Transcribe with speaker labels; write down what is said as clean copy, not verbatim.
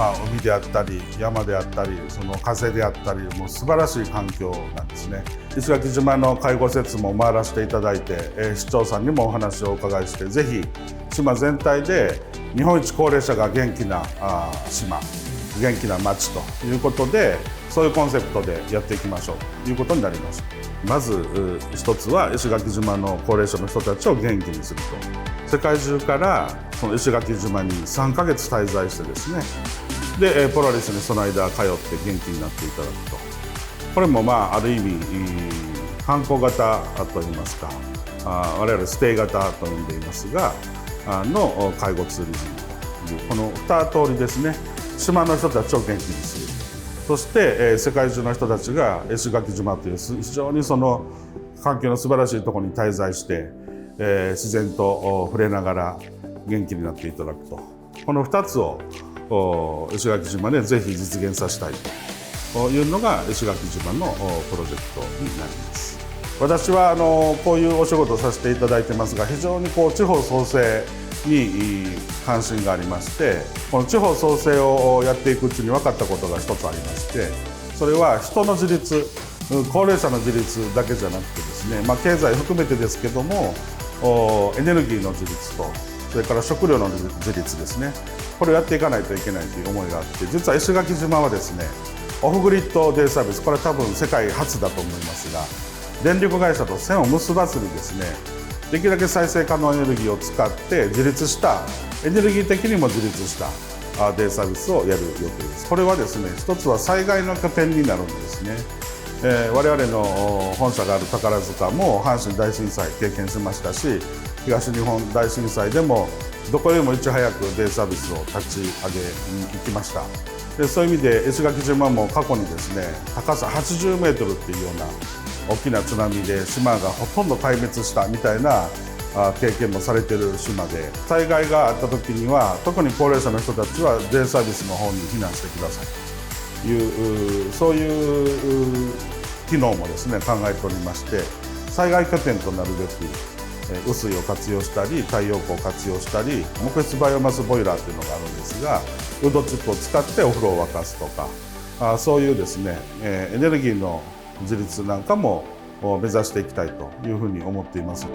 Speaker 1: 海であったり山であったりその風であったりもう素晴らしい環境なんですね。石垣島の介護施設も回らせていただいて、市長さんにもお話をお伺いして、ぜひ島全体で日本一高齢者が元気な島、元気な町ということで、そういうコンセプトでやっていきましょうということになりました。まず一つは石垣島の高齢者の人たちを元気にすると。世界中からその石垣島に3ヶ月滞在してですね、でポラリスにその間通って元気になっていただくと。これもある意味観光型といいますか、我々ステイ型と呼んでいますがの介護ツーリズムというこの2通りですね。島の人たちを元気にする、そして、世界中の人たちが石垣島という非常にその環境の素晴らしいところに滞在して、自然と触れながら元気になっていただくと、この2つを石垣島でぜひ実現させたいというのが石垣島のプロジェクトになります。私はこういうお仕事をさせていただいてますが、非常に地方創生に関心がありまして、この地方創生をやっていくうちに分かったことが一つありまして、それは人の自立、高齢者の自立だけじゃなくてですね、経済含めてですけどもエネルギーの自立と、それから食料の自立ですね、これをやっていかないといけないという思いがあって、実は石垣島はですね、オフグリッドデイサービス、これは多分世界初だと思いますが、電力会社と線を結ばずにですね、できるだけ再生可能エネルギーを使って自立した、エネルギー的にも自立したデイサービスをやる予定です。これはですね、一つは災害の拠点になるんですね。我々の本社がある宝塚も阪神大震災経験しましたし、東日本大震災でもどこよりもいち早くデイサービスを立ち上げに行きました。でそういう意味で石垣島も過去にですね、高さ80メートルっていうような大きな津波で島がほとんど壊滅したみたいな経験もされている島で、災害があった時には特に高齢者の人たちはデイサービスの方に避難してくださいという、そういう機能もですね考えておりまして、災害拠点となるべく雨水を活用したり太陽光を活用したり、木質バイオマスボイラーというのがあるんですが、ウッドチップを使ってお風呂を沸かすとか、そういうですねエネルギーの自立なんかも目指していきたいというふうに思っています。